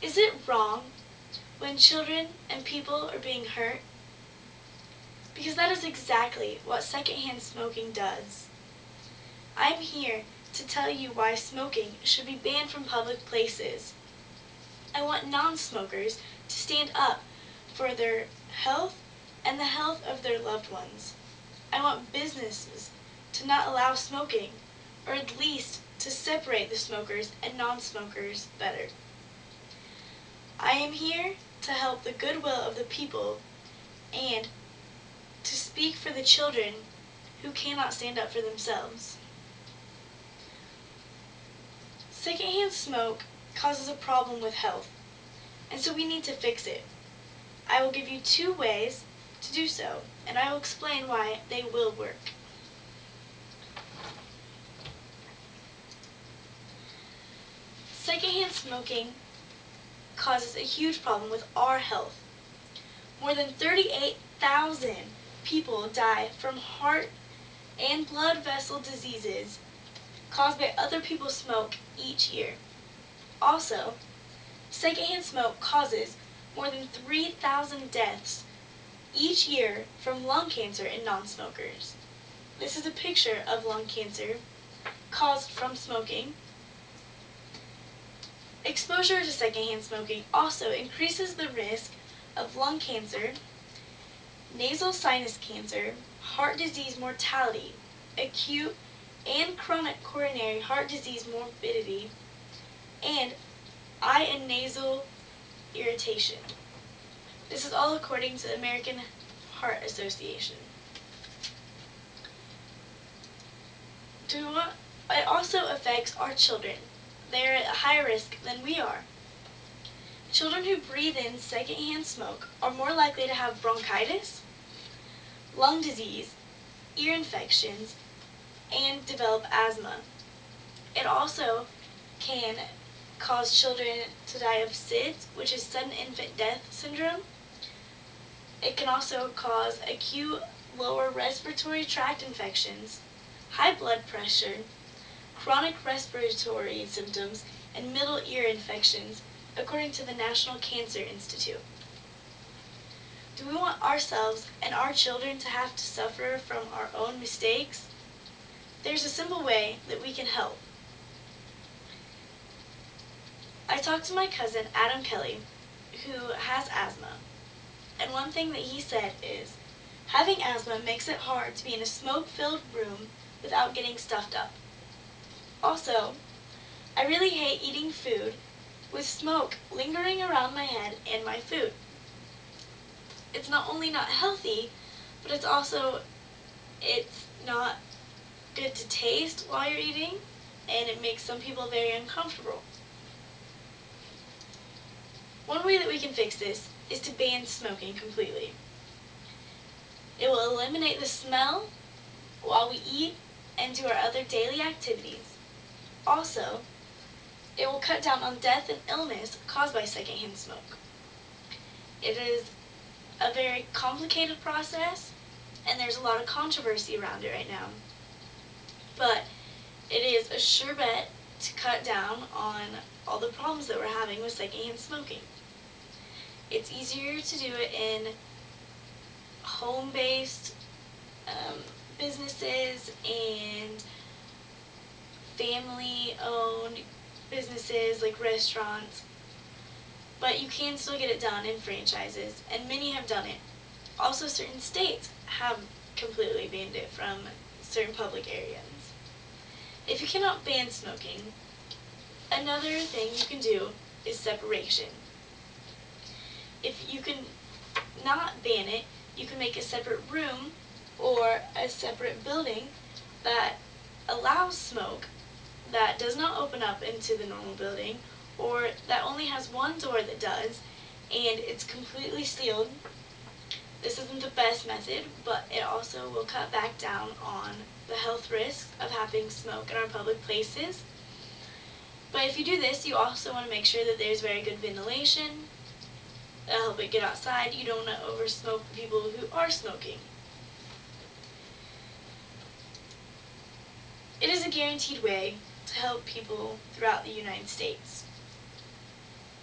Is it wrong when children and people are being hurt? Because that is exactly what secondhand smoking does. I'm here to tell you why smoking should be banned from public places. I want non-smokers to stand up for their health and the health of their loved ones. I want businesses to not allow smoking, or at least to separate the smokers and non-smokers better. I am here to help the goodwill of the people and to speak for the children who cannot stand up for themselves. Secondhand smoke causes a problem with health, and so we need to fix it. I will give you 2 ways to do so, and I will explain why they will work. Secondhand smoking causes a huge problem with our health. More than 38,000 people die from heart and blood vessel diseases caused by other people's smoke each year. Also, secondhand smoke causes more than 3,000 deaths each year from lung cancer in non-smokers. This is a picture of lung cancer caused from smoking. Exposure to secondhand smoking also increases the risk of lung cancer, nasal sinus cancer, heart disease mortality, acute and chronic coronary heart disease morbidity, and eye and nasal irritation. This is all according to the American Heart Association. It also affects our children. They are at higher risk than we are. Children who breathe in secondhand smoke are more likely to have bronchitis, lung disease, ear infections, and develop asthma. It also can cause children to die of SIDS, which is sudden infant death syndrome. It can also cause acute lower respiratory tract infections, high blood pressure, chronic respiratory symptoms, and middle ear infections, according to the National Cancer Institute. Do we want ourselves and our children to have to suffer from our own mistakes? There's a simple way that we can help. I talked to my cousin, Adam Kelly, who has asthma, and one thing that he said is, having asthma makes it hard to be in a smoke-filled room without getting stuffed up. Also, I really hate eating food with smoke lingering around my head and my food. It's not only not healthy, but it's not good to taste while you're eating, and it makes some people very uncomfortable. One way that we can fix this is to ban smoking completely. It will eliminate the smell while we eat and do our other daily activities. Also, it will cut down on death and illness caused by secondhand smoke. It is a very complicated process, and there's a lot of controversy around it right now. But it is a sure bet to cut down on all the problems that we're having with secondhand smoking. It's easier to do it in home-based businesses and family-owned businesses like restaurants, but you can still get it done in franchises, and many have done it. Also, certain states have completely banned it from certain public areas. If you cannot ban smoking, another thing you can do is separation. If you can not ban it, you can make a separate room or a separate building that allows smoke, that does not open up into the normal building, or that only has one door that does, and it's completely sealed. This isn't the best method, but it also will cut back down on the health risks of having smoke in our public places. But if you do this, you also want to make sure that there's very good ventilation. That'll help it get outside. You don't want to over-smoke the people who are smoking. It is a guaranteed way to help people throughout the United States.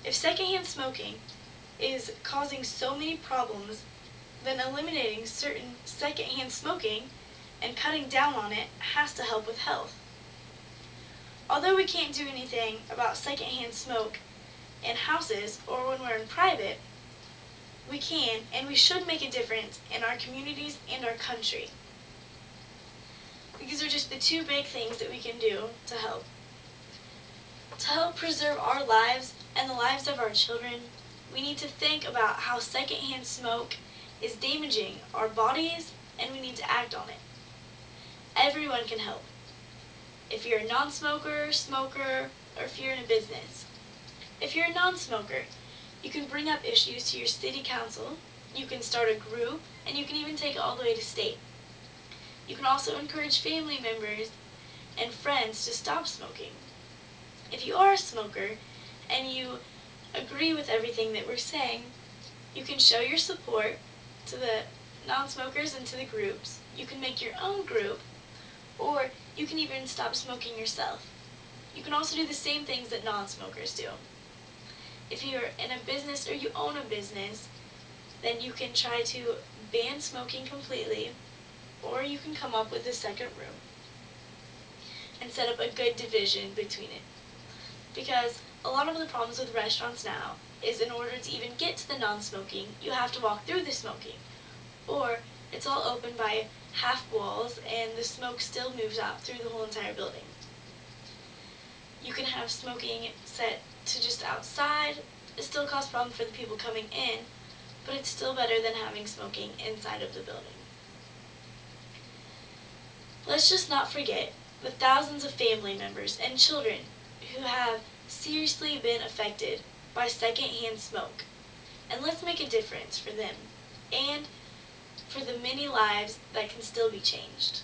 If secondhand smoking is causing so many problems, then eliminating certain secondhand smoking and cutting down on it has to help with health. Although we can't do anything about secondhand smoke in houses or when we're in private, we can and we should make a difference in our communities and our country. These are just the two big things that we can do to help. To help preserve our lives and the lives of our children, we need to think about how secondhand smoke is damaging our bodies, and we need to act on it. Everyone can help. If you're a non-smoker, smoker, or if you're in a business. If you're a non-smoker, you can bring up issues to your city council, you can start a group, and you can even take it all the way to state. You can also encourage family members and friends to stop smoking. If you are a smoker and you agree with everything that we're saying, you can show your support to the non-smokers and to the groups. You can make your own group, or you can even stop smoking yourself. You can also do the same things that non-smokers do. If you're in a business or you own a business, then you can try to ban smoking completely, or you can come up with a second room and set up a good division between it. Because a lot of the problems with restaurants now is in order to even get to the non-smoking, you have to walk through the smoking. Or it's all open by half walls and the smoke still moves out through the whole entire building. You can have smoking set to just outside. It still causes problems for the people coming in, but it's still better than having smoking inside of the building. Let's just not forget the thousands of family members and children who have seriously been affected by secondhand smoke. And let's make a difference for them and for the many lives that can still be changed.